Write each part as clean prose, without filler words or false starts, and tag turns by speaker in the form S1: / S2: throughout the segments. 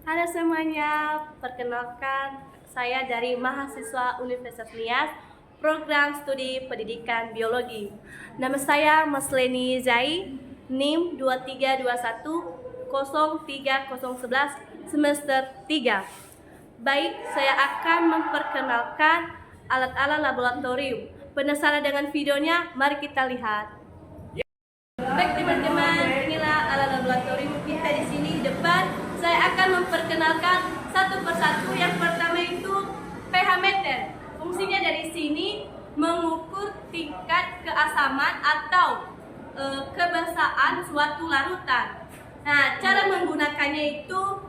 S1: Halo semuanya, perkenalkan saya dari mahasiswa Universitas Nias, program studi pendidikan biologi. Nama saya Masleni Zai, NIM 232103011 semester 3. Baik, saya akan memperkenalkan alat-alat laboratorium. Penasaran dengan videonya? Mari kita lihat. Baik teman-teman, inilah alat laboratorium kita di sini di depan. Saya akan memperkenalkan satu persatu. Yang pertama itu pH meter. Fungsinya dari sini mengukur tingkat keasaman atau kebasaan suatu larutan. Nah, cara menggunakannya itu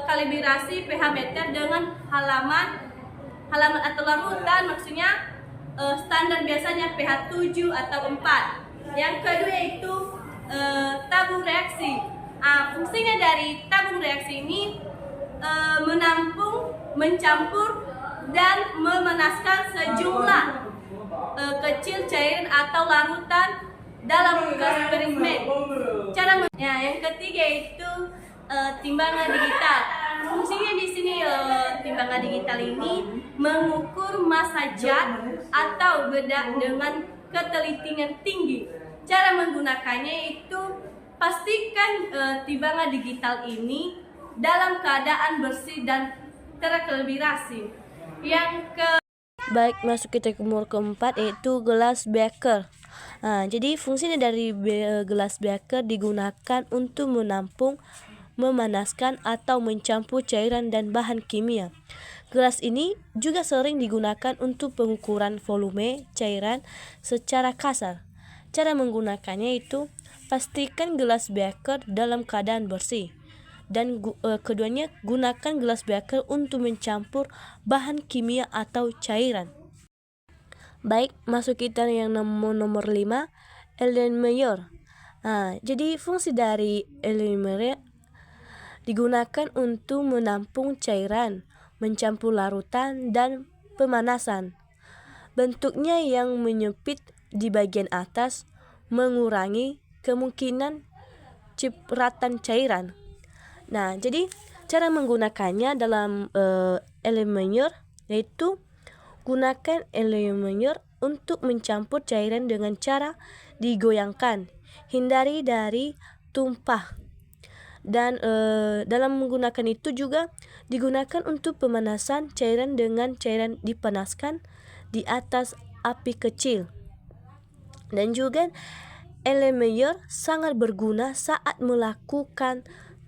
S1: kalibrasi pH meter dengan halaman atau larutan, maksudnya standar biasanya pH 7 atau 4. Yang kedua yaitu tabung reaksi. Fungsinya dari tabung reaksi ini menampung, mencampur, dan memanaskan sejumlah kecil cairan atau larutan dalam eksperimen. Yang ketiga itu timbangan digital. Fungsinya di sini timbangan digital ini mengukur massa zat atau bedak dengan ketelitian tinggi. Cara menggunakannya itu pastikan timbangan digital ini dalam keadaan bersih dan terkalibrasi. Baik, masuk kita ke nomor keempat yaitu gelas beaker. Jadi fungsinya dari gelas beaker digunakan untuk menampung, memanaskan atau mencampur cairan dan bahan kimia. Gelas ini juga sering digunakan untuk pengukuran volume cairan secara kasar. Cara menggunakannya itu pastikan gelas beaker dalam keadaan bersih. Dan keduanya gunakan gelas beaker untuk mencampur bahan kimia atau cairan. Baik, masuk kita yang nomor 5, Erlenmeyer. Jadi fungsi dari Erlenmeyer digunakan untuk menampung cairan, mencampur larutan, dan pemanasan. Bentuknya yang menyempit di bagian atas mengurangi kemungkinan cipratan cairan. Jadi cara menggunakannya dalam Erlenmeyer yaitu gunakan Erlenmeyer untuk mencampur cairan dengan cara digoyangkan, hindari dari tumpah. Dan dalam menggunakan itu juga digunakan untuk pemanasan cairan dengan cairan dipanaskan di atas api kecil. Dan juga Erlenmeyer sangat berguna saat melakukan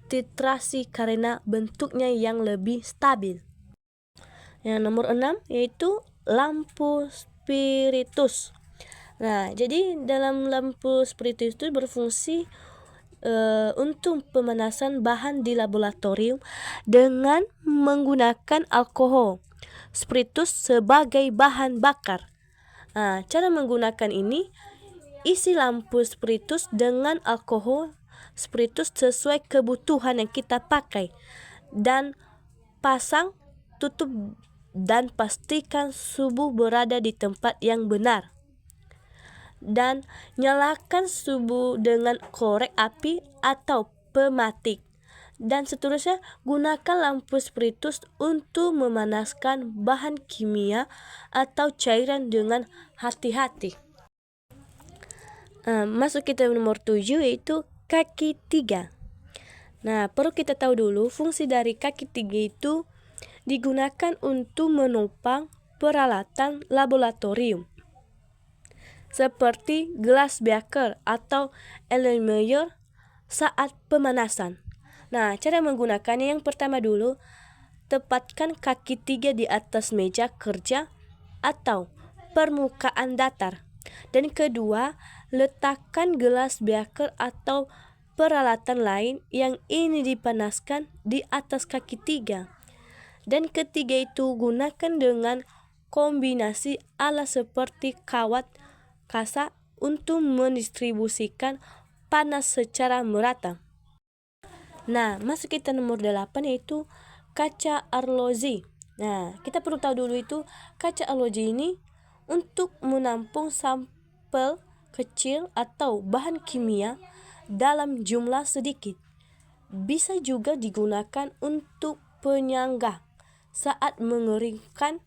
S1: titrasi karena bentuknya yang lebih stabil. Yang nomor 6 yaitu lampu spiritus. Jadi dalam lampu spiritus itu berfungsi untuk pemanasan bahan di laboratorium dengan menggunakan alkohol spiritus sebagai bahan bakar. Cara menggunakan ini, isi lampu spiritus dengan alkohol spiritus sesuai kebutuhan yang kita pakai, dan pasang, tutup, dan pastikan suhu berada di tempat yang benar. Dan nyalakan suhu dengan korek api atau pematik. Dan seterusnya, gunakan lampu spiritus untuk memanaskan bahan kimia atau cairan dengan hati-hati. Masuk kita nomor 7 yaitu kaki 3. Perlu kita tahu dulu fungsi dari kaki 3 itu digunakan untuk menopang peralatan laboratorium seperti gelas beaker atau Erlenmeyer saat pemanasan. Cara menggunakannya yang pertama dulu, tepatkan kaki 3 di atas meja kerja atau permukaan datar. Dan kedua, letakkan gelas beaker atau peralatan lain yang ini dipanaskan di atas kaki 3. Dan ketiga itu gunakan dengan kombinasi alat seperti kawat kasa untuk mendistribusikan panas secara merata. Masuk kita nomor 8 yaitu kaca arloji. Kita perlu tahu dulu itu kaca arloji ini untuk menampung sampel kecil atau bahan kimia dalam jumlah sedikit. bisa juga digunakan untuk penyangga saat mengeringkan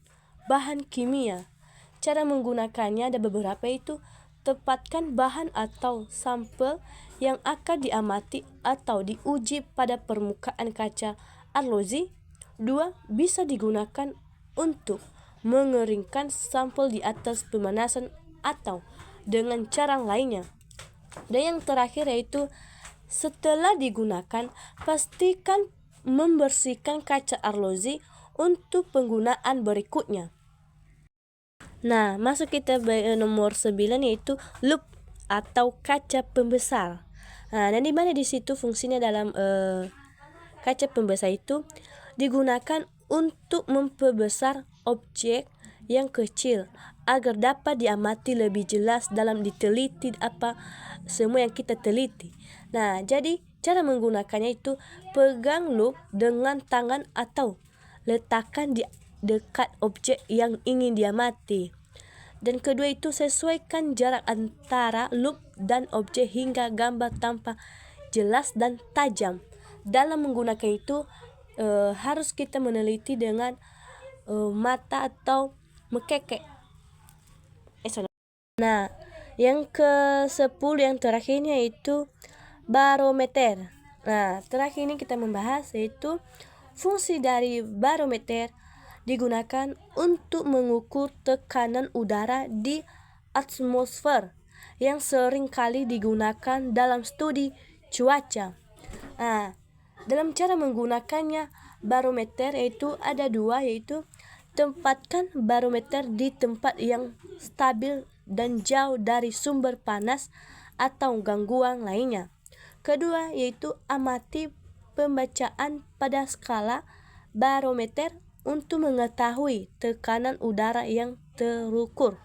S1: bahan kimia. Cara menggunakannya ada beberapa, itu tepatkan bahan atau sampel yang akan diamati atau diuji pada permukaan kaca arloji. 2. Bisa digunakan untuk mengeringkan sampel di atas pemanasan atau dengan cara lainnya. Dan yang terakhir yaitu setelah digunakan, pastikan membersihkan kaca arloji untuk penggunaan berikutnya. Nah, masuk kita nomor 9 yaitu loop atau kaca pembesar. Nah, dan di mana di situ fungsinya dalam kaca pembesar itu digunakan untuk memperbesar objek yang kecil agar dapat diamati lebih jelas dalam diteliti apa semua yang kita teliti. Nah, jadi cara menggunakannya itu pegang loop dengan tangan atau letakkan di dekat objek yang ingin diamati. Dan kedua itu sesuaikan jarak antara loop dan objek hingga gambar tampak jelas dan tajam. Dalam menggunakan itu harus kita meneliti dengan mata atau mekekek. Nah, yang ke-10 yang terakhirnya itu barometer. Nah, terakhir ini kita membahas yaitu fungsi dari barometer digunakan untuk mengukur tekanan udara di atmosfer yang sering kali digunakan dalam studi cuaca. Nah, dalam cara menggunakannya barometer itu ada dua, yaitu tempatkan barometer di tempat yang stabil dan jauh dari sumber panas atau gangguan lainnya. Kedua yaitu amati pembacaan pada skala barometer untuk mengetahui tekanan udara yang terukur.